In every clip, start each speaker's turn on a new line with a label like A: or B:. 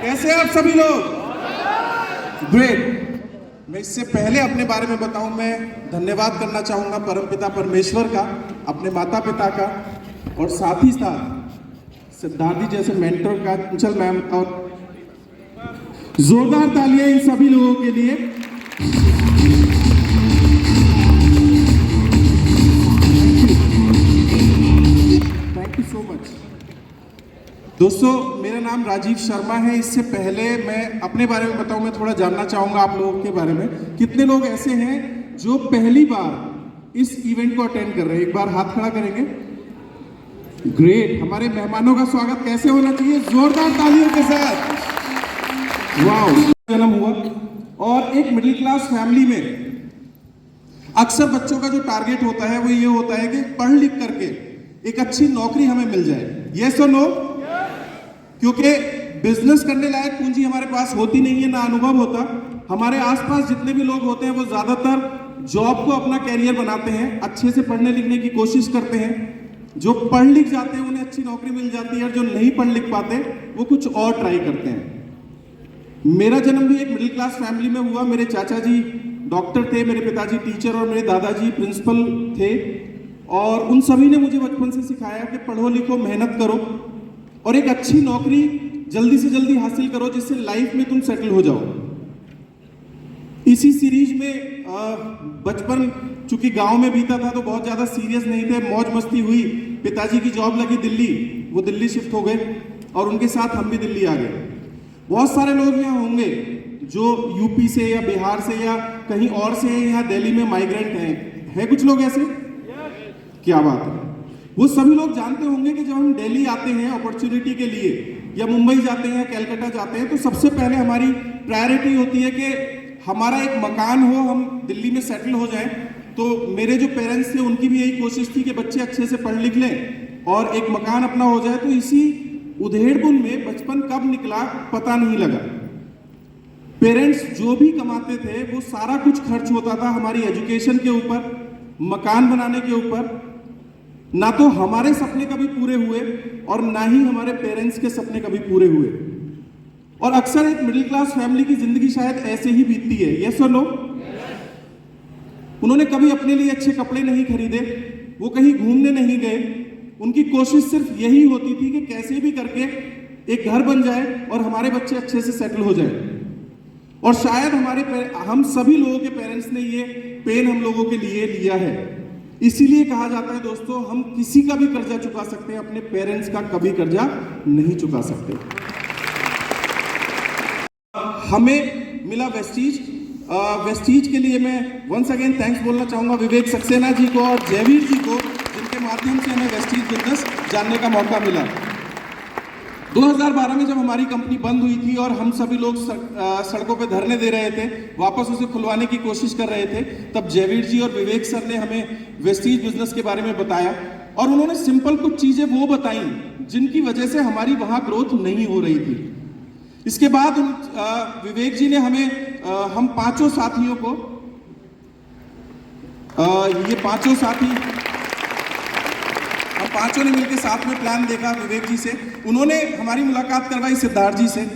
A: कैसे हैं आप सभी लोग? ग्रेट। मैं इससे पहले अपने बारे में बताऊं, मैं धन्यवाद करना चाहूंगा परमपिता परमेश्वर का, अपने माता पिता का, और साथ ही साथ सिद्धार्थ जी जैसे मेंटर का, चंचल मैम, और जोरदार तालियां इन सभी लोगों के लिए। Thank you so much. दोस्तों, मेरा नाम राजीव शर्मा है। इससे पहले मैं अपने बारे में बताऊं, मैं थोड़ा जानना चाहूंगा आप लोगों के बारे में। कितने लोग ऐसे हैं जो पहली बार इस इवेंट को अटेंड कर रहे हैं? एक बार हाथ खड़ा करेंगे। ग्रेट। हमारे मेहमानों का स्वागत कैसे होना चाहिए? जोरदार तालियों के साथ। वाओ। जन्म हुआ और एक मिडिल क्लास फैमिली में अक्सर बच्चों का जो टारगेट होता है वो ये होता है कि पढ़ लिख करके एक अच्छी नौकरी हमें मिल जाए। यस और नो? क्योंकि बिजनेस करने लायक पूंजी हमारे पास होती नहीं है, ना अनुभव होता। हमारे आसपास जितने भी लोग होते हैं वो ज्यादातर जॉब को अपना कैरियर बनाते हैं, अच्छे से पढ़ने लिखने की कोशिश करते हैं। जो पढ़ लिख जाते हैं उन्हें अच्छी नौकरी मिल जाती है, और जो नहीं पढ़ लिख पाते वो कुछ और ट्राई करते हैं। मेरा जन्म भी एक मिडिल क्लास फैमिली में हुआ। मेरे चाचा जी डॉक्टर थे, मेरे पिताजी टीचर और मेरे दादाजी प्रिंसिपल थे। और उन सभी ने मुझे बचपन से सिखाया कि पढ़ो लिखो, मेहनत करो और एक अच्छी नौकरी जल्दी से जल्दी हासिल करो, जिससे लाइफ में तुम सेटल हो जाओ। इसी सीरीज में बचपन चूंकि गांव में बीता था तो बहुत ज्यादा सीरियस नहीं थे, मौज मस्ती हुई। पिताजी की जॉब लगी दिल्ली, वो दिल्ली शिफ्ट हो गए और उनके साथ हम भी दिल्ली आ गए। बहुत सारे लोग यहाँ होंगे जो यूपी से या बिहार से या कहीं और से यहाँ दिल्ली में माइग्रेंट हैं। है कुछ लोग ऐसे? क्या बात है। वो सभी लोग जानते होंगे कि जब हम दिल्ली आते हैं अपॉर्चुनिटी के लिए, या मुंबई जाते हैं, कलकत्ता जाते हैं, तो सबसे पहले हमारी प्रायोरिटी होती है कि हमारा एक मकान हो, हम दिल्ली में सेटल हो जाएं। तो मेरे जो पेरेंट्स थे उनकी भी यही कोशिश थी कि बच्चे अच्छे से पढ़ लिख लें और एक मकान अपना हो जाए। तो इसी उधेड़बुन में बचपन कब निकला पता नहीं लगा। पेरेंट्स जो भी कमाते थे वो सारा कुछ खर्च होता था हमारी एजुकेशन के ऊपर, मकान बनाने के ऊपर। ना तो हमारे सपने कभी पूरे हुए और ना ही हमारे पेरेंट्स के सपने कभी पूरे हुए। और अक्सर एक मिडिल क्लास फैमिली की जिंदगी शायद ऐसे ही बीतती है। यस और नो? उन्होंने कभी अपने लिए अच्छे कपड़े नहीं खरीदे, वो कहीं घूमने नहीं गए। उनकी कोशिश सिर्फ यही होती थी कि कैसे भी करके एक घर बन जाए और हमारे बच्चे अच्छे से सेटल हो जाए। और शायद हम सभी लोगों के पेरेंट्स ने ये पेन हम लोगों के लिए लिया है। इसीलिए कहा जाता है दोस्तों, हम किसी का भी कर्जा चुका सकते हैं, अपने पेरेंट्स का कभी कर्जा नहीं चुका सकते। हमें मिला वेस्टीज। वेस्टीज के लिए मैं वंस अगेन थैंक्स बोलना चाहूंगा विवेक सक्सेना जी को और जयवीर जी को, जिनके माध्यम से हमें वेस्टीज बिजनेस जानने का मौका मिला। 2012 में जब हमारी कंपनी बंद हुई थी और हम सभी लोग सड़कों पे धरने दे रहे थे, वापस उसे खुलवाने की कोशिश कर रहे थे, तब जयवीर जी और विवेक सर ने हमें वेस्टीज बिजनेस के बारे में बताया। और उन्होंने सिंपल कुछ चीजें वो बताई जिनकी वजह से हमारी वहां ग्रोथ नहीं हो रही थी। इसके बाद विवेक जी ने हम पांचों साथियों को, ये पांचों साथी, हम पांचों ने मिलकर साथ में प्लान देखा विवेक जी से। उन्होंने हमारी मुलाकात करवाई सिद्धार्थ जी से,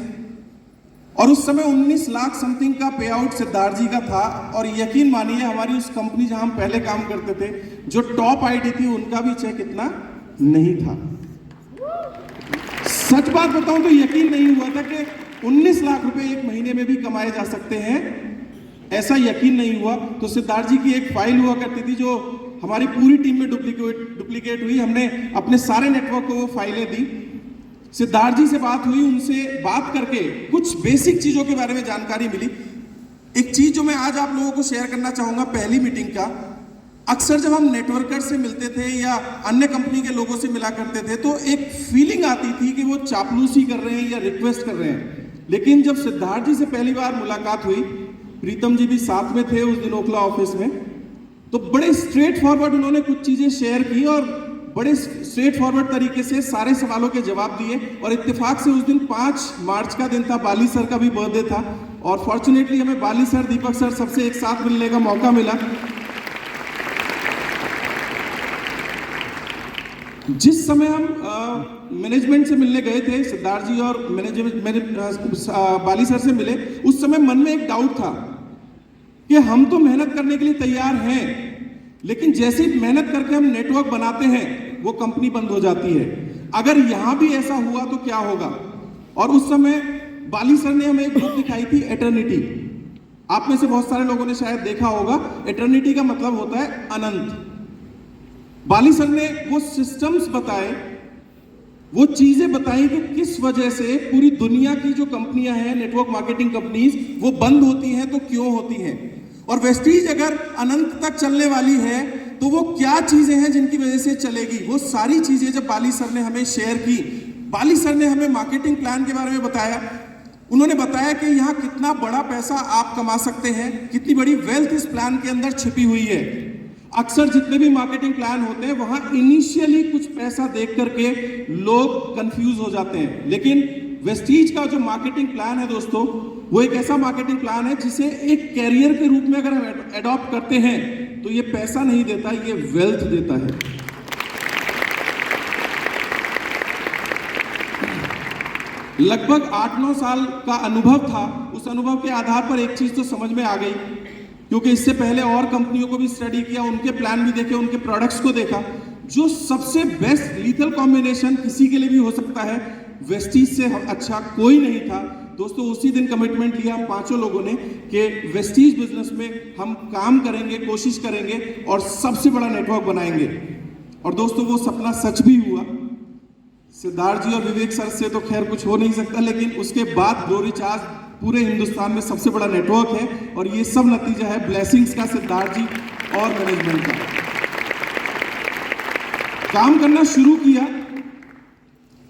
A: और उस समय 19 लाख समथिंग का पे आउट सिद्धार्थ जी का था। और यकीन मानिए, हमारी उस कंपनी जहां हम पहले काम करते थे, जो टॉप आईटी थी, उनका भी चेक इतना नहीं था। सच बात बताऊं तो यकीन नहीं हुआ था कि 19 लाख रुपए एक महीने में भी कमाए जा सकते हैं, ऐसा यकीन नहीं हुआ। तो सिद्धार्थ जी की एक फाइल हुआ करती थी जो हमारी पूरी टीम में डुप्लीकेट हुई। हमने अपने सारे नेटवर्क को वो फाइलें दी। सिद्धार्थ जी से बात हुई, उनसे बात करके कुछ बेसिक चीजों के बारे में जानकारी मिली। एक चीज जो मैं आज आप लोगों को शेयर करना चाहूंगा पहली मीटिंग का, अक्सर जब हम नेटवर्कर से मिलते थे या अन्य कंपनी के लोगों से मिला करते थे तो एक फीलिंग आती थी कि वो चापलूसी कर रहे हैं या रिक्वेस्ट कर रहे हैं। लेकिन जब सिद्धार्थ जी से पहली बार मुलाकात हुई, प्रीतम जी भी साथ में थे उस दिन ओखला ऑफिस में, तो बड़े स्ट्रेट फॉरवर्ड उन्होंने कुछ चीजें शेयर की और बड़े स्ट्रेट फॉरवर्ड तरीके से सारे सवालों के जवाब दिए। और इत्तेफाक से उस दिन 5 मार्च का दिन था, बाली सर का भी बर्थडे था, और फॉर्चुनेटली हमें बाली सर, दीपक सर सबसे एक साथ मिलने का मौका मिला। जिस समय हम मैनेजमेंट से मिलने गए थे, सिद्धार्थ जी और मैनेजमेंट मेरे बाली सर से मिले, उस समय मन में एक डाउट था कि हम तो मेहनत करने के लिए तैयार हैं, लेकिन जैसे ही मेहनत करके हम नेटवर्क बनाते हैं वो कंपनी बंद हो जाती है। अगर यहां भी ऐसा हुआ तो क्या होगा? और उस समय बाली सर ने हमें एक बुक दिखाई थी, एटर्निटी। आप में से बहुत सारे लोगों ने शायद देखा होगा। एटर्निटी का मतलब होता है अनंत। बाली सर ने वो सिस्टम्स बताए, वो चीजें बताई कि किस वजह से पूरी दुनिया की जो कंपनियां हैं, नेटवर्क मार्केटिंग कंपनीज, वो बंद होती हैं तो क्यों होती हैं, और वेस्टीज अगर अनंत तक चलने वाली है तो वो क्या चीजें हैं जिनकी वजह से चलेगी। वो सारी चीजें जब बाली सर ने हमें शेयर की, बाली सर ने हमें मार्केटिंग प्लान के बारे में बताया। उन्होंने बताया कि यहाँ कितना बड़ा पैसा आप कमा सकते हैं, कितनी बड़ी वेल्थ इस प्लान के अंदर छिपी हुई है। अक्सर जितने भी मार्केटिंग प्लान होते हैं वहां इनिशियली कुछ पैसा देख करके लोग कंफ्यूज हो जाते हैं, लेकिन वेस्टीज का जो मार्केटिंग प्लान है दोस्तों, वो एक ऐसा मार्केटिंग प्लान है जिसे एक कैरियर के रूप में अगर हम एडॉप्ट करते हैं तो ये पैसा नहीं देता, ये वेल्थ देता है। लगभग 8-9 साल का अनुभव था। उस अनुभव के आधार पर एक चीज तो समझ में आ गई, क्योंकि इससे पहले और कंपनियों को भी स्टडी किया, उनके प्लान भी देखे, उनके प्रोडक्ट्स को देखा। जो सबसे बेस्ट लीथल कॉम्बिनेशन किसी के लिए भी हो सकता है, वेस्टीज से अच्छा कोई नहीं था। दोस्तों उसी दिन कमिटमेंट लिया हम 5 लोगों ने कि वेस्टीज बिजनेस में हम काम करेंगे, कोशिश करेंगे और सबसे बड़ा नेटवर्क बनाएंगे। और दोस्तों वो सपना सच भी हुआ। सिद्धार्थ जी और विवेक सर से तो खैर कुछ हो नहीं सकता, लेकिन उसके बाद ग्लोरीज आज पूरे हिंदुस्तान में सबसे बड़ा नेटवर्क है, और ये सब नतीजा है ब्लेसिंग्स का, सिद्धार्थ जी और मैनेजमेंट का। काम करना शुरू किया।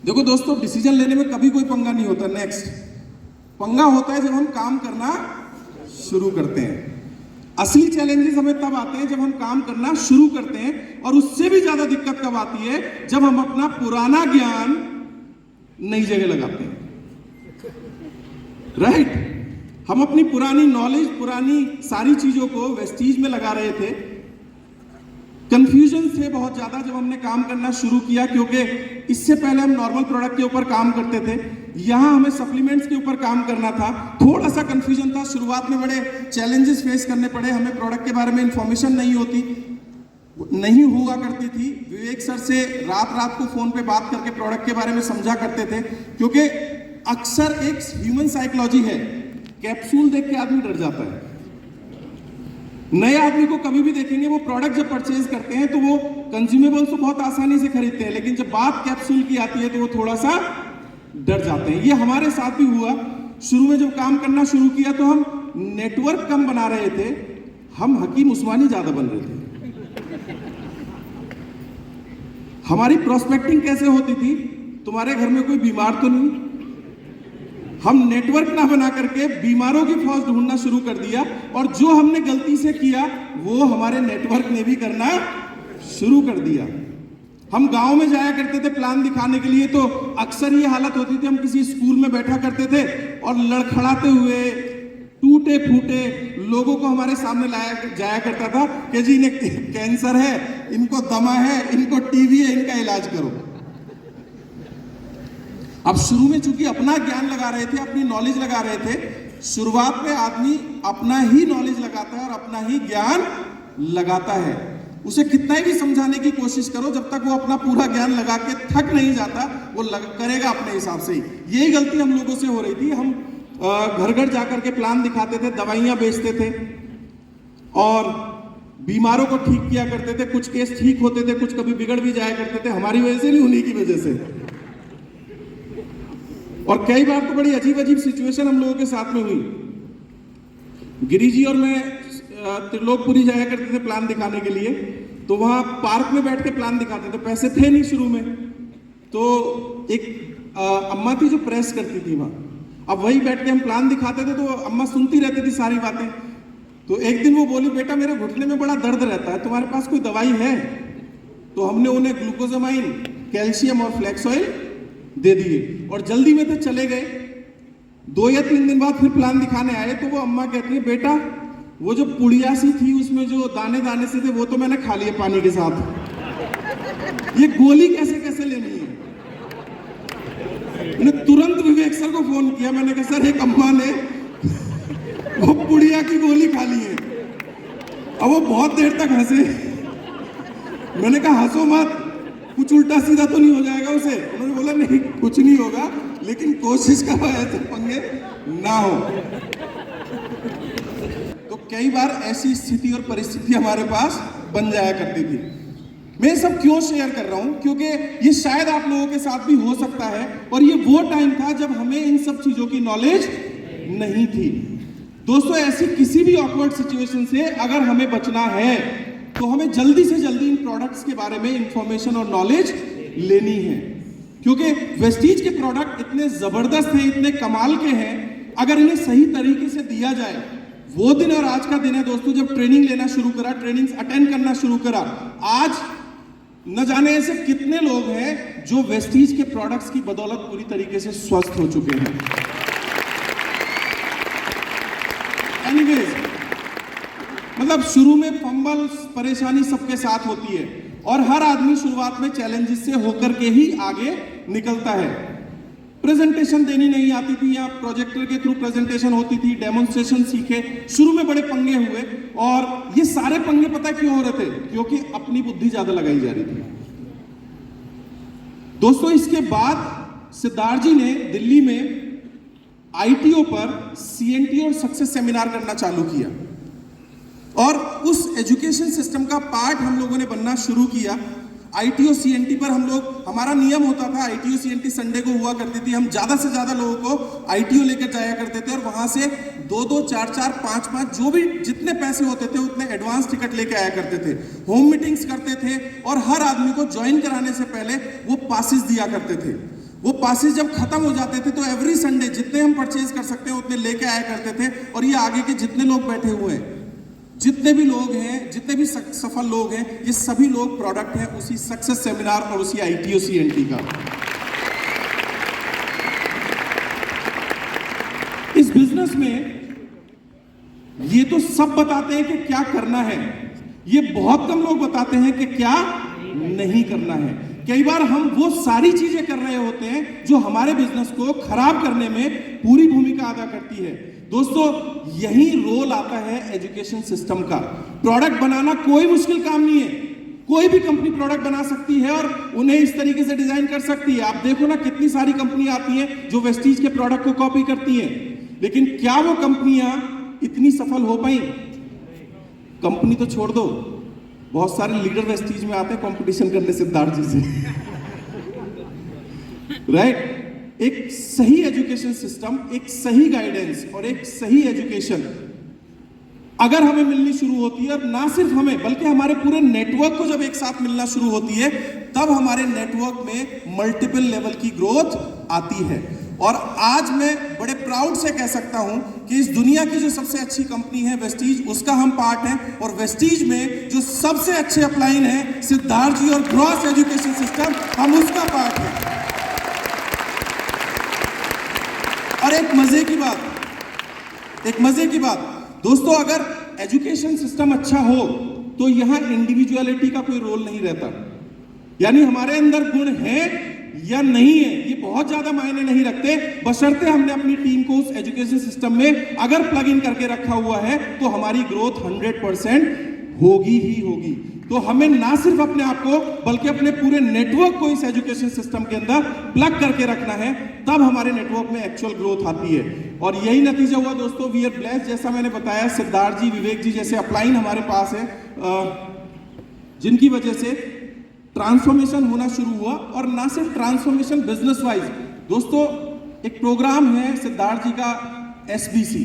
A: देखो दोस्तों, डिसीजन लेने में कभी कोई पंगा नहीं होता। नेक्स्ट पंगा होता है जब हम काम करना शुरू करते हैं। असली चैलेंजेस हमें तब आते हैं जब हम काम करना शुरू करते हैं, और उससे भी ज्यादा दिक्कत कब आती है, जब हम अपना पुराना ज्ञान नई जगह लगाते हैं। राइट? हम अपनी पुरानी नॉलेज, पुरानी सारी चीजों को वेस्टीज में लगा रहे थे। कंफ्यूजन थे बहुत ज्यादा जब हमने काम करना शुरू किया, क्योंकि इससे पहले हम नॉर्मल प्रोडक्ट के ऊपर काम करते थे, यहां हमें सप्लीमेंट्स के ऊपर काम करना था। थोड़ा सा कंफ्यूजन था, शुरुआत में बड़े चैलेंजेस फेस करने पड़े। हमें प्रोडक्ट के बारे में इंफॉर्मेशन नहीं हुआ करती थी। विवेक सर से रात रात को फोन पे बात करके प्रोडक्ट के बारे में समझा करते थे, क्योंकि अक्सर एक ह्यूमन साइकोलॉजी है, कैप्सूल देख के आदमी डर जाता है। नए आदमी को कभी भी देखेंगे, वो प्रोडक्ट जब परचेज करते हैं तो वो कंज्यूमेबल्स तो बहुत आसानी से खरीदते हैं, लेकिन जब बात कैप्सूल की आती है तो वो थोड़ा सा डर जाते हैं। ये हमारे साथ भी हुआ। शुरू में जब काम करना शुरू किया तो हम नेटवर्क कम बना रहे थे, हम हकीम उस्मानी ज्यादा बन रहे थे। हमारी प्रोस्पेक्टिंग कैसे होती थी, तुम्हारे घर में कोई बीमार तो नहीं। हम नेटवर्क ना बना करके बीमारों की फौज ढूंढना शुरू कर दिया, और जो हमने गलती से किया वो हमारे नेटवर्क ने भी करना शुरू कर दिया। हम गांव में जाया करते थे प्लान दिखाने के लिए, तो अक्सर ये हालत होती थी, हम किसी स्कूल में बैठा करते थे और लड़खड़ाते हुए टूटे फूटे लोगों को हमारे सामने लाया जाया करता था कि जी इन्हें कैंसर है, इनको दमा है, इनको टीबी है, इनका इलाज करो। अब शुरू में चूंकि अपना ज्ञान लगा रहे थे, अपनी नॉलेज लगा रहे थे, शुरुआत में आदमी अपना ही नॉलेज लगाता है और अपना ही ज्ञान लगाता है। उसे कितना भी समझाने की कोशिश करो, जब तक वो अपना पूरा ज्ञान लगा के थक नहीं जाता, वो करेगा अपने हिसाब से ही। यही गलती हम लोगों से हो रही थी। हम घर घर जाकर के प्लान दिखाते थे, दवाइयां बेचते थे और बीमारों को ठीक किया करते थे। कुछ केस ठीक होते थे, कुछ कभी बिगड़ भी जाया करते थे, हमारी वजह से नहीं, उन्हीं की वजह से। और कई बार तो बड़ी अजीब अजीब सिचुएशन हम लोगों के साथ में हुई। गिरी जी और मैं त्रिलोकपुरी जाया करते थे प्लान दिखाने के लिए, तो वहां पार्क में बैठ के प्लान दिखाते थे। पैसे थे नहीं शुरू में, तो एक अम्मा थी जो प्रेस करती थी वहां। अब वही बैठ के हम प्लान दिखाते थे, तो अम्मा सुनती रहती थी सारी बातें। तो एक दिन वो बोली, बेटा मेरे घुटने में बड़ा दर्द रहता है, तुम्हारे पास कोई दवाई है? तो हमने उन्हें ग्लूकोजामाइन, कैल्शियम और फ्लैक्स ऑयल दे दिए और जल्दी में तो चले गए। 2 या 3 दिन बाद फिर प्लान दिखाने आए, तो वो अम्मा कहती है, बेटा वो जो पुड़िया सी थी उसमें जो दाने दाने से थे वो तो मैंने खा लिए पानी के साथ। ये गोली कैसे कैसे लेनी है। मैंने तुरंत विवेक सर को फोन किया, मैंने कहा सर एक अम्मा ने वो पुड़िया की गोली खा ली है। अब वो बहुत देर तक हंसे। मैंने कहा हंसो मत, कुछ उल्टा सीधा तो नहीं हो जाएगा उसे। उन्होंने बोला नहीं कुछ नहीं होगा, लेकिन कोशिश करो ऐसे पंगे ना हो। तो कई बार ऐसी स्थिति और परिस्थिति हमारे पास बन जाया करती थी। मैं सब क्यों शेयर कर रहा हूं, क्योंकि ये शायद आप लोगों के साथ भी हो सकता है, और ये वो टाइम था जब हमें इन सब चीजों की नॉलेज नहीं थी। दोस्तों ऐसी किसी भी ऑकवर्ड सिचुएशन से अगर हमें बचना है तो हमें जल्दी से जल्दी इन प्रोडक्ट्स के बारे में इंफॉर्मेशन और नॉलेज लेनी है, क्योंकि वेस्टीज के प्रोडक्ट इतने जबरदस्त हैं, इतने कमाल के हैं। अगर इन्हें सही तरीके से दिया जाए, वो दिन और आज का दिन है दोस्तों जब ट्रेनिंग लेना शुरू करा, ट्रेनिंग्स अटेंड करना शुरू करा। आज न जाने ऐसे कितने लोग हैं जो वेस्टीज के प्रोडक्ट्स की बदौलत पूरी तरीके से स्वस्थ हो चुके हैं। एनीवेज, मतलब शुरू में फंबल परेशानी सबके साथ होती है, और हर आदमी शुरुआत में चैलेंजेस से होकर के ही आगे निकलता है। प्रेजेंटेशन देनी नहीं आती थी, या प्रोजेक्टर के थ्रू प्रेजेंटेशन होती थी, डेमोन्स्ट्रेशन सीखे, शुरू में बड़े पंगे हुए। और ये सारे पंगे पता क्यों हो रहे थे? क्योंकि अपनी बुद्धि ज्यादा लगाई जा रही थी। दोस्तों इसके बाद सिद्धार्थ जी ने दिल्ली में आईटीओ पर सीएनटी और सक्सेस सेमिनार करना चालू किया, और उस एजुकेशन सिस्टम का पार्ट हम लोगों ने बनना शुरू किया। आईटीओ सीएनटी पर हम लोग, हमारा नियम होता था, आईटीओ सीएनटी संडे को हुआ करती थी, हम ज्यादा से ज्यादा लोगों को आईटीओ लेकर जाया करते थे, और वहां से 2-2, 4-4, 5-5 जो भी जितने पैसे होते थे उतने एडवांस टिकट लेके आया करते थे। होम मीटिंग्स करते थे, और हर आदमी को ज्वाइन कराने से पहले वो पासिस दिया करते थे। वो पासिस जब खत्म हो जाते थे तो एवरी संडे जितने हम परचेज कर सकते हैं उतने लेके आया करते थे। और ये आगे के जितने लोग बैठे हुए हैं, जितने भी लोग हैं, जितने भी सफल लोग हैं, ये सभी लोग प्रोडक्ट हैं उसी सक्सेस सेमिनार और उसी आईटीओ सीएनटी का। इस बिजनेस में ये तो सब बताते हैं कि क्या करना है, ये बहुत कम लोग बताते हैं कि क्या नहीं करना है। कई बार हम वो सारी चीजें कर रहे होते हैं जो हमारे बिजनेस को खराब करने में पूरी भूमिका अदा करती है। दोस्तों यही रोल आता है एजुकेशन सिस्टम का। प्रोडक्ट बनाना कोई मुश्किल काम नहीं है, कोई भी कंपनी प्रोडक्ट बना सकती है और उन्हें इस तरीके से डिजाइन कर सकती है। आप देखो ना कितनी सारी कंपनी आती हैं जो वेस्टीज के प्रोडक्ट को कॉपी करती हैं, लेकिन क्या वो कंपनियां इतनी सफल हो पाई? कंपनी तो छोड़ दो, बहुत सारे लीडर वेस्टीज में आते हैं कंपटीशन करने सिद्धार्थ जी से। राइट? एक सही एजुकेशन सिस्टम, एक सही गाइडेंस और एक सही एजुकेशन अगर हमें मिलनी शुरू होती है, और ना सिर्फ हमें बल्कि हमारे पूरे नेटवर्क को जब एक साथ मिलना शुरू होती है, तब हमारे नेटवर्क में मल्टीपल लेवल की ग्रोथ आती है। और आज मैं बड़े प्राउड से कह सकता हूं कि इस दुनिया की जो सबसे अच्छी कंपनी है वेस्टीज, उसका हम पार्ट हैं, और वेस्टीज में जो सबसे अच्छे अपलाइन है सिद्धार्थ जी और ग्रॉस एजुकेशन सिस्टम, हम उसका पार्ट हैं। और एक मजे की बात दोस्तों, अगर एजुकेशन सिस्टम अच्छा हो तो यहां इंडिविजुअलिटी का कोई रोल नहीं रहता, यानी हमारे अंदर गुण है या नहीं है ये बहुत ज्यादा मायने नहीं रखते, बशर्ते हमने अपनी टीम को उस एजुकेशन सिस्टम में अगर प्लग इन करके रखा हुआ है तो हमारी ग्रोथ 100% होगी ही होगी। तो हमें ना सिर्फ अपने आप को बल्कि अपने पूरे नेटवर्क को इस एजुकेशन सिस्टम के अंदर प्लग करके रखना है, तब हमारे नेटवर्क में एक्चुअल ग्रोथ आती है। और यही नतीजा हुआ दोस्तों। वी आर ब्लेस्ड, जैसा मैंने बताया, सिद्धार्थ जी, विवेक जी जैसे अपलाइन हमारे पास है, जिनकी वजह से ट्रांसफॉर्मेशन होना शुरू हुआ। और ना सिर्फ ट्रांसफॉर्मेशन बिजनेस वाइज, दोस्तों एक प्रोग्राम है सिद्धार्थ जी का SBC,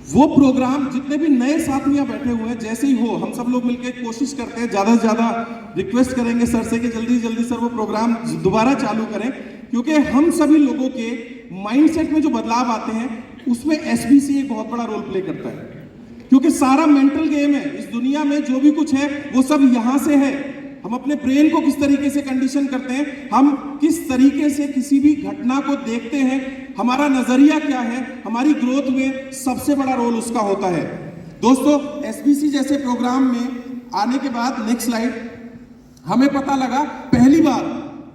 A: वो प्रोग्राम जितने भी नए साथियां बैठे हुए हैं, जैसे ही हो हम सब लोग मिलकर कोशिश करते हैं, ज्यादा से ज्यादा रिक्वेस्ट करेंगे सर से कि जल्दी जल्दी सर वो प्रोग्राम दोबारा चालू करें, क्योंकि हम सभी लोगों के माइंडसेट में जो बदलाव आते हैं उसमें SBC एक बहुत बड़ा रोल प्ले करता है। क्योंकि सारा मेंटल गेम है, इस दुनिया में जो भी कुछ है वो सब यहां से है। हम अपने ब्रेन को किस तरीके से कंडीशन करते हैं, हम किस तरीके से किसी भी घटना को देखते हैं, हमारा नजरिया क्या है, हमारी ग्रोथ में सबसे बड़ा रोल उसका होता है। दोस्तों SBC जैसे प्रोग्राम में आने के बाद, नेक्स्ट स्लाइड, हमें पता लगा पहली बार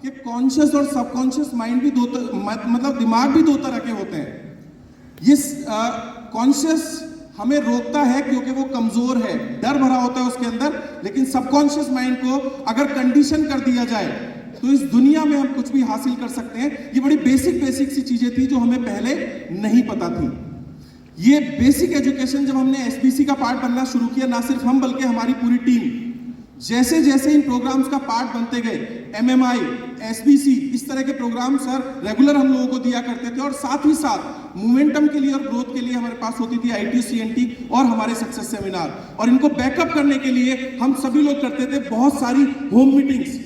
A: कि कॉन्शियस और सबकॉन्शियस माइंड भी मतलब दिमाग भी दो तरह के होते हैं। ये कॉन्शियस हमें रोकता है क्योंकि वो कमजोर है, डर भरा होता है उसके अंदर, लेकिन सबकॉन्शियस माइंड को अगर कंडीशन कर दिया जाए तो इस दुनिया में हम कुछ भी हासिल कर सकते हैं। ये बड़ी बेसिक सी चीजें थी जो हमें पहले नहीं पता थी। ये बेसिक एजुकेशन जब हमने एसबीसी का पार्ट बनना शुरू किया, ना सिर्फ हम बल्कि हमारी पूरी टीम, जैसे जैसे इन प्रोग्राम्स का पार्ट बनते गए, एमएमआई, एसबीसी, इस तरह के प्रोग्राम सर रेगुलर हम लोगों को दिया करते थे। और साथ ही साथ मोमेंटम के लिए और ग्रोथ के लिए हमारे पास होती थी आईटी, सीएनटी और हमारे सक्सेस सेमिनार। और इनको बैकअप करने के लिए हम सभी लोग करते थे बहुत सारी होम मीटिंग्स,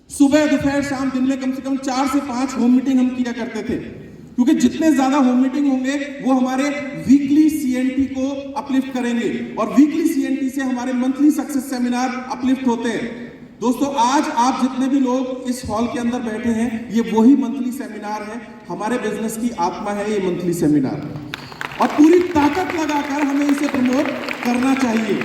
A: सुबह दोपहर शाम, दिन में कम से कम 4 से 5 होम मीटिंग हम किया करते थे, क्योंकि जितने ज्यादा होम मीटिंग होंगे वो हमारे वीकली सीएनटी को अपलिफ्ट करेंगे और वीकली सीएनटी से हमारे मंथली सक्सेस सेमिनार अपलिफ्ट होते हैं। दोस्तों, आज आप जितने भी लोग इस हॉल के अंदर बैठे हैं, ये वही मंथली सेमिनार है। हमारे बिजनेस की आत्मा है ये मंथली सेमिनार, और पूरी ताकत लगाकर हमें इसे प्रमोट करना चाहिए।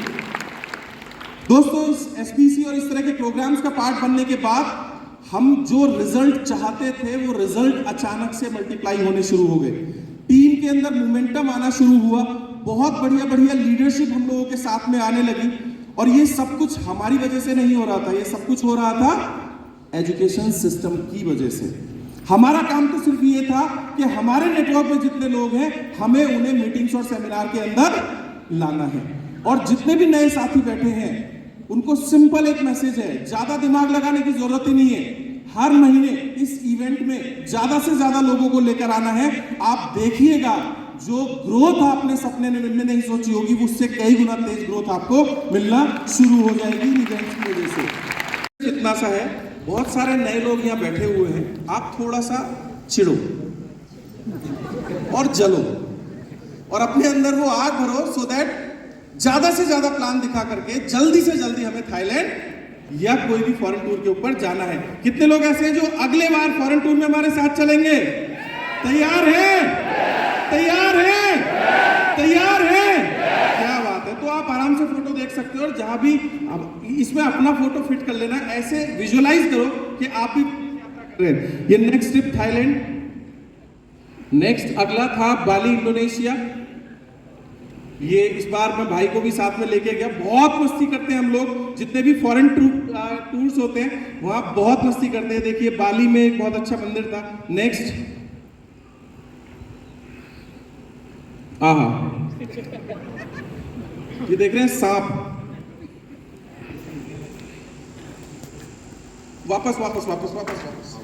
A: दोस्तों, इस एसबीसी और इस तरह के प्रोग्राम्स का पार्ट बनने के बाद हम जो रिजल्ट चाहते थे वो रिजल्ट अचानक से मल्टीप्लाई होने शुरू हो गए। टीम के अंदर मोमेंटम आना शुरू हुआ, बहुत बढ़िया बढ़िया लीडरशिप हम लोगों के साथ में आने लगी। और ये सब कुछ हमारी वजह से नहीं हो रहा था, ये सब कुछ हो रहा था एजुकेशन सिस्टम की वजह से। हमारा काम तो सिर्फ ये था कि हमारे नेटवर्क में जितने लोग हैं, हमें उन्हें मीटिंग्स और सेमिनार के अंदर लाना है। और जितने भी नए साथी बैठे हैं, उनको सिंपल एक मैसेज है, ज्यादा दिमाग लगाने की जरूरत ही नहीं है। हर महीने इस इवेंट में ज्यादा से ज्यादा लोगों को लेकर आना है। आप देखिएगा, जो ग्रोथ आपने सपने में नहीं सोची होगी, उससे कई गुना तेज ग्रोथ आपको मिलना शुरू हो जाएगी इन इवेंट्स की वजह से। इतना सा है, बहुत सारे नए लोग यहाँ बैठे हुए हैं, आप थोड़ा सा चिढ़ो और जलो और अपने अंदर वो आग भरो, सो दैट ज्यादा से ज्यादा प्लान दिखा करके जल्दी से जल्दी हमें थाईलैंड या कोई भी फॉरेन टूर के ऊपर जाना है। कितने लोग ऐसे हैं जो अगले बार फॉरेन टूर में हमारे साथ चलेंगे? तैयार हैं? तैयार हैं? तैयार हैं? क्या बात है। तो आप आराम से फोटो देख सकते हो, और जहां भी अब इसमें अपना फोटो फिट कर लेना, ऐसे विजुअलाइज करो कि आप भी कर रहे हैं। ये नेक्स्ट ट्रिप थाईलैंड, नेक्स्ट अगला था बाली, इंडोनेशिया। ये इस बार मैं भाई को भी साथ में लेके गया। बहुत मस्ती करते हैं हम लोग, जितने भी फॉरेन टूर्स होते हैं वहां बहुत मस्ती करते हैं। देखिए, बाली में एक बहुत अच्छा मंदिर था। नेक्स्ट, आहा, ये देख रहे हैं सांप। वापस वापस वापस वापस वापस।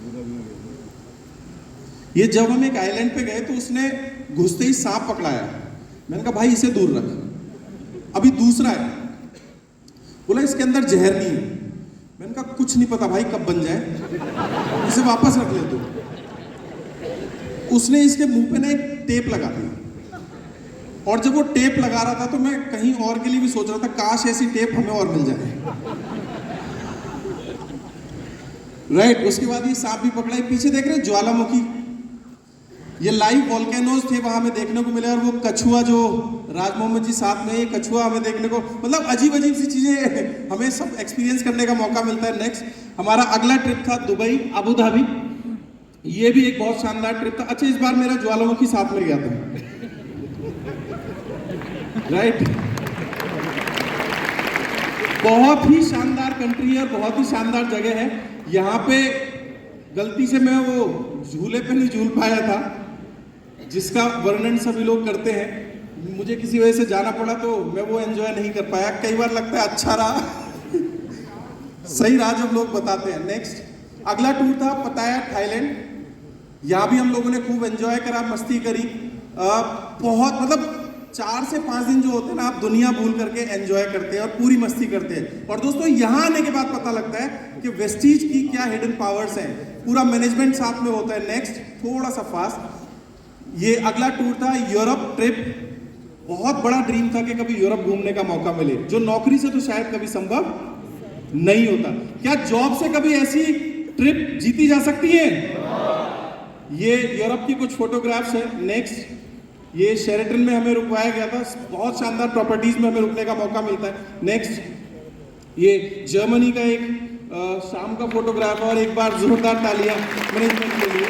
A: ये जब हम एक आइलैंड पे गए तो उसने घुसते ही सांप पकड़ाया। मैंने कहा भाई इसे दूर रख, अभी दूसरा है। बोला इसके अंदर जहर नहीं है। मैंने कहा कुछ नहीं पता भाई कब बन जाए, इसे वापस रख ले तू। उसने इसके मुंह पे ना एक टेप लगा दी, और जब वो टेप लगा रहा था तो मैं कहीं और के लिए भी सोच रहा था, काश ऐसी टेप हमें और मिल जाए। राइट, उसके बाद ये सांप भी पकड़ा। पीछे देख रहे हैं ज्वालामुखी, ये लाइव वॉल्केनोज थे वहां हमें देखने को मिले। और वो कछुआ जो राज मोहम्मद जी साथ में, ये कछुआ हमें देखने को, मतलब अजीब अजीब सी चीजें हमें सब एक्सपीरियंस करने का मौका मिलता है। नेक्स्ट हमारा अगला ट्रिप था दुबई, अबू धाबी। ये भी एक बहुत शानदार ट्रिप था। अच्छा, इस बार मेरा ज्वालामुखी साथ में गया था। राइट, बहुत ही शानदार कंट्री है, बहुत ही शानदार जगह है। यहाँ पे गलती से मैं वो झूले पे नहीं झूल पाया था जिसका वर्णन सभी लोग करते हैं। मुझे किसी वजह से जाना पड़ा तो मैं वो एंजॉय नहीं कर पाया। कई बार लगता है अच्छा रहा सही रहा जब लोग बताते हैं। नेक्स्ट अगला टूर था पताया, थाईलैंड। यहाँ भी हम लोगों ने खूब एंजॉय करा, मस्ती करी। बहुत मतलब 4 से 5 दिन जो होते हैं ना, आप दुनिया भूल करके एंजॉय करते हैं और पूरी मस्ती करते हैं। और दोस्तों, यहाँ आने के बाद पता लगता है कि वेस्टीज की क्या हिडन पावर्स हैं। पूरा मैनेजमेंट साथ में होता है। नेक्स्ट थोड़ा सा फास्ट, ये अगला टूर था यूरोप ट्रिप। बहुत बड़ा ड्रीम था कि कभी यूरोप घूमने का मौका मिले, जो नौकरी से तो शायद कभी संभव नहीं होता। क्या जॉब से कभी ऐसी ट्रिप जीती जा सकती है? ये यूरोप की कुछ फोटोग्राफ्स है। नेक्स्ट, ये शेरेटन में हमें रुकवाया गया था। बहुत शानदार प्रॉपर्टीज में हमें रुकने का मौका मिलता है। नेक्स्ट, ये जर्मनी का एक शाम का फोटोग्राफ और एक बार जोरदार तालियां मैनेजमेंट के लिए।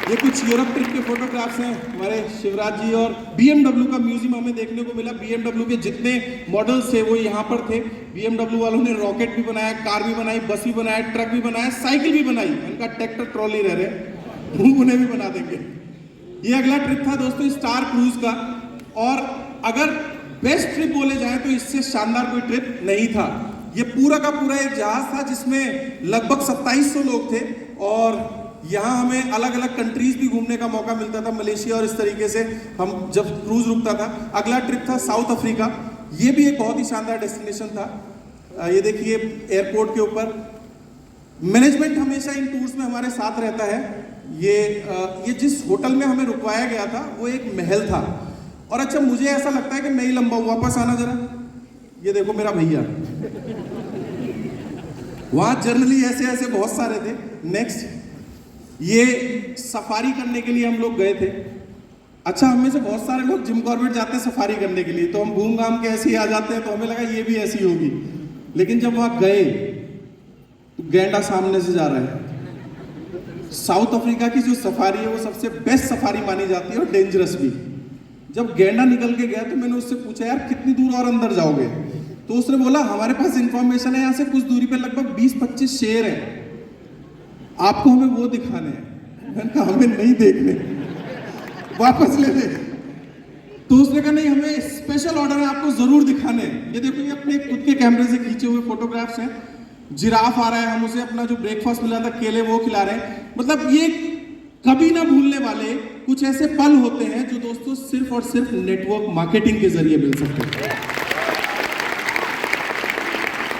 A: ये कुछ यूरोप ट्रिप के फोटोग्राफ्स हैं हमारे शिवराज जी, और BMW का म्यूजियम हमें देखने को मिला। BMW के जितने मॉडल्स थे वो यहाँ पर थे। BMW वालों ने रॉकेट भी बनाया, कार भी बनाई, बस भी बनाया, ट्रक भी बनाया, साइकिल भी बनाई। इनका ट्रैक्टर ट्रॉली रह रहे, उन्हें भी बना देंगे। ये अगला ट्रिप था दोस्तों स्टार क्रूज का, और अगर बेस्ट ट्रिप बोले जाए तो इससे शानदार कोई ट्रिप नहीं था। ये पूरा का पूरा एक जहाज था जिसमें लगभग 2700 लोग थे, और यहाँ हमें अलग अलग कंट्रीज भी घूमने का मौका मिलता था, मलेशिया और इस तरीके से हम जब क्रूज रुकता था। अगला ट्रिप था साउथ अफ्रीका। ये भी एक बहुत ही शानदार डेस्टिनेशन था। ये देखिए एयरपोर्ट के ऊपर मैनेजमेंट हमेशा इन टूर्स में हमारे साथ रहता है। ये जिस होटल में हमें रुकवाया गया था वो एक महल था। और अच्छा, मुझे ऐसा लगता है कि मैं ही लंबा हूं। वापस आना जरा, ये देखो मेरा भैया। वहां जनरली ऐसे ऐसे बहुत सारे थे। नेक्स्ट, ये सफारी करने के लिए हम लोग गए थे। अच्छा, हम में से बहुत सारे लोग जिम कॉर्बेट जाते हैं सफारी करने के लिए, तो हम घूम घाम के ऐसे ही आ जाते हैं, तो हमें लगा ये भी ऐसी होगी। लेकिन जब वहां गए तो गैंडा सामने से जा रहा है। साउथ अफ्रीका की जो सफारी है वो सबसे बेस्ट सफारी मानी जाती है और डेंजरस भी। जब गैंडा निकल के गया तो मैंने उससे पूछा, यार कितनी दूर और अंदर जाओगे? तो उसने बोला, हमारे पास इंफॉर्मेशन है यहाँ से कुछ दूरी पे लगभग 20-25 शेर हैं, आपको हमें वो दिखाने हैं। मैंने कहा हमें नहीं देखने, वापस ले ले। तो उसने कहा नहीं, हमें स्पेशल ऑर्डर है, आपको जरूर दिखाने हैं। ये देखो, ये अपने खुद के कैमरे से खींचे हुए फोटोग्राफ्स हैं। जिराफ आ रहा है, हम उसे अपना जो ब्रेकफास्ट मिला था केले वो खिला रहे हैं। मतलब ये कभी ना भूलने वाले कुछ ऐसे पल होते हैं जो दोस्तों सिर्फ और सिर्फ नेटवर्क मार्केटिंग के जरिए मिल सकते हैं।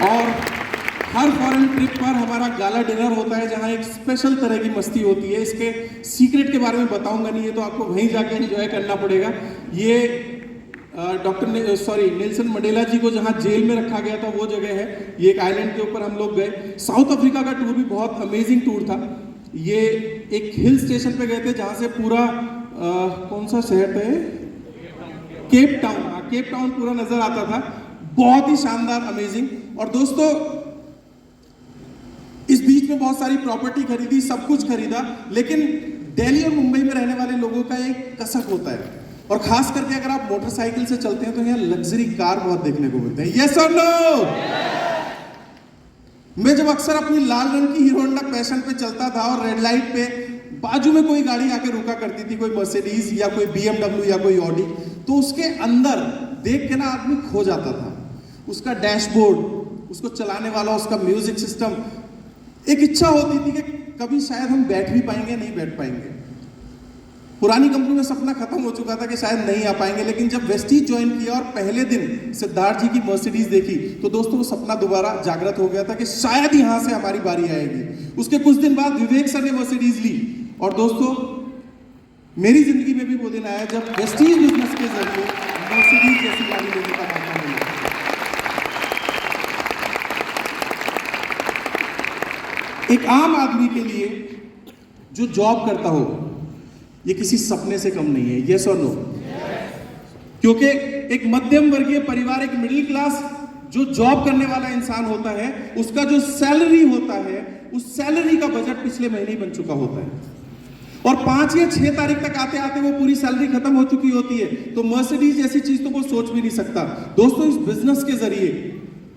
A: और हर फॉरेन ट्रिप पर हमारा गाला डिनर होता है जहां एक स्पेशल तरह की मस्ती होती है। इसके सीक्रेट के बारे में बताऊंगा नहीं, ये तो आपको वहीं जाके एंजॉय करना पड़ेगा। ये नेल्सन मंडेला जी को जहां जेल में रखा गया था वो जगह है। ये एक आइलैंड के ऊपर हम लोग गए। साउथ अफ्रीका का टूर भी बहुत अमेजिंग टूर था। ये एक हिल स्टेशन पे गए थे जहां से पूरा कौन सा शहर था, केप टाउन, केप टाउन पूरा नजर आता था। बहुत ही शानदार, अमेजिंग। और दोस्तों इस बीच में बहुत सारी प्रॉपर्टी खरीदी, सब कुछ खरीदा, लेकिन दिल्ली और मुंबई में रहने वाले लोगों का एक कसक होता है, और खास करके अगर आप मोटरसाइकिल से चलते हैं तो यहाँ लग्जरी कार बहुत देखने को मिलते हैं। यस और नो? मैं जब अक्सर अपनी लाल रंग की हीरो होंडा पैशन पे चलता था और रेड लाइट पे बाजू में कोई गाड़ी आके रुका करती थी, कोई मर्सिडीज या कोई BMW या कोई ऑडी, तो उसके अंदर देख के ना आदमी खो जाता था। उसका डैशबोर्ड, उसको चलाने वाला, उसका म्यूजिक सिस्टम, एक इच्छा होती थी कि कभी शायद हम बैठ भी पाएंगे, नहीं बैठ पाएंगे। पुरानी कंपनी में सपना खत्म हो चुका था कि शायद नहीं आ पाएंगे, लेकिन जब वेस्टीज ज्वाइन किया और पहले दिन सिद्धार्थ जी की मर्सिडीज देखी तो दोस्तों वो सपना दोबारा जागृत हो गया था कि शायद यहां से हमारी बारी आएगी। उसके कुछ दिन बाद विवेक सर ने मर्सिडीज ली, और दोस्तों मेरी जिंदगी में भी वो दिन आया जब वेस्टीज बिजनेस के जरिए मर्सिडीज जैसी गाड़ी लेने का मौका मिला। एक आम आदमी के लिए जो जॉब करता हो ये किसी सपने से कम नहीं है। यस और नो? क्योंकि एक मध्यम वर्गीय परिवार, एक मिडिल क्लास जो जॉब करने वाला इंसान होता है, उसका जो सैलरी होता है, उस सैलरी का बजट पिछले महीने ही बन चुका होता है, और 5 या 6 तारीख तक आते आते वो पूरी सैलरी खत्म हो चुकी होती है। तो मर्सिडीज जैसी चीज तो वो सोच भी नहीं सकता। दोस्तों इस बिजनेस के जरिए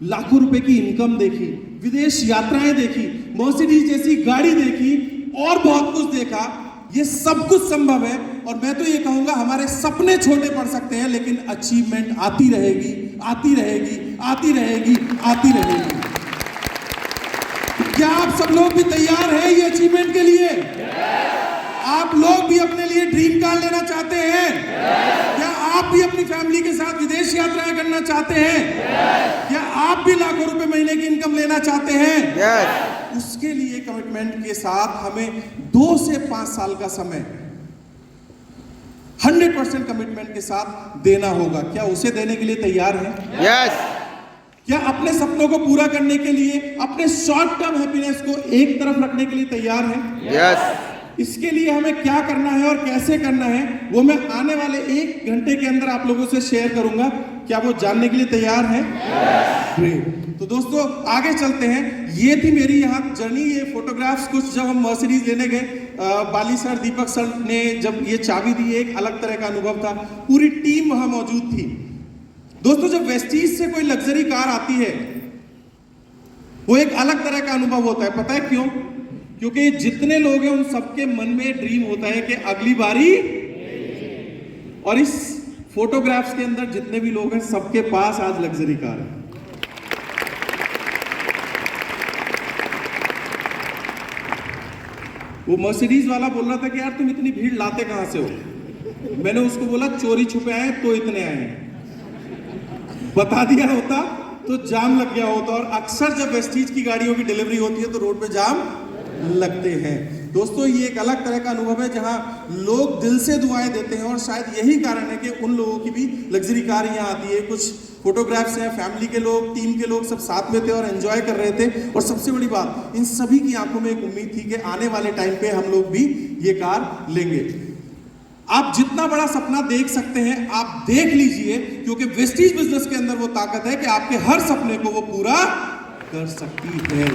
A: लाखों रुपए की इनकम देखी, विदेश यात्राएं देखी, मर्सिडीज जैसी गाड़ी देखी, और बहुत कुछ देखा। ये सब कुछ संभव है, और मैं तो ये कहूंगा हमारे सपने छोटे पड़ सकते हैं, लेकिन अचीवमेंट आती रहेगी, आती रहेगी, आती रहेगी, आती रहेगी। क्या आप सब लोग भी तैयार हैं ये अचीवमेंट के लिए? आप लोग भी अपने लिए ड्रीम कार लेना चाहते हैं? क्या आप भी अपनी फैमिली के साथ विदेश यात्राएं करना चाहते हैं? क्या आप भी लाखों रुपए महीने की इनकम लेना चाहते हैं? उसके लिए कमिटमेंट के साथ हमें 2 से 5 साल का समय 100% कमिटमेंट के साथ देना होगा। क्या उसे देने के लिए तैयार हैं?
B: यस।
A: क्या अपने सपनों को पूरा करने के लिए, अपने शॉर्ट टर्म हैप्पीनेस को एक तरफ रखने के लिए तैयार हैं?
B: यस।
A: इसके लिए हमें क्या करना है और कैसे करना है वो मैं आने वाले 1 घंटे के अंदर आप लोगों से शेयर करूंगा। क्या वो जानने के लिए तैयार हैं? ग्रेट। तो दोस्तों आगे चलते हैं। ये थी मेरी यहाँ जर्नी, ये फोटोग्राफ्स कुछ जब हम मर्सिडीज लेने गए, बाली सर, दीपक सर ने जब ये चाबी दी, एक अलग तरह का अनुभव था। पूरी टीम वहां मौजूद थी। दोस्तों जब वेस्टीज से कोई लग्जरी कार आती है वो एक अलग तरह का अनुभव होता है। पता है क्यों? क्योंकि जितने लोग हैं उन सबके मन में ड्रीम होता है कि अगली बारी, और इस फोटोग्राफ्स के अंदर जितने भी लोग हैं सबके पास आज लग्जरी कार है। वो मर्सिडीज वाला बोल रहा था कि यार तुम इतनी भीड़ लाते कहां से हो? मैंने उसको बोला चोरी छुपे आए तो इतने आए हैं, बता दिया होता तो जाम लग गया होता। और अक्सर जब वेस्टीज की गाड़ियों की डिलीवरी होती है तो रोड पे जाम लगते हैं। दोस्तों ये एक अलग तरह का अनुभव है जहां लोग दिल से दुआएं देते हैं, और शायद यही कारण है कि उन लोगों की भी लग्जरी कार यहाँ आती है। कुछ फोटोग्राफ्स हैं, फैमिली के लोग, टीम के लोग सब साथ में थे और एंजॉय कर रहे थे। और सबसे बड़ी बात, इन सभी की आंखों में एक उम्मीद थी कि आने वाले टाइम पे हम लोग भी ये कार लेंगे। आप जितना बड़ा सपना देख सकते हैं आप देख लीजिए, क्योंकि वेस्टीज बिजनेस के अंदर वो ताकत है कि आपके हर सपने को वो पूरा कर सकती है।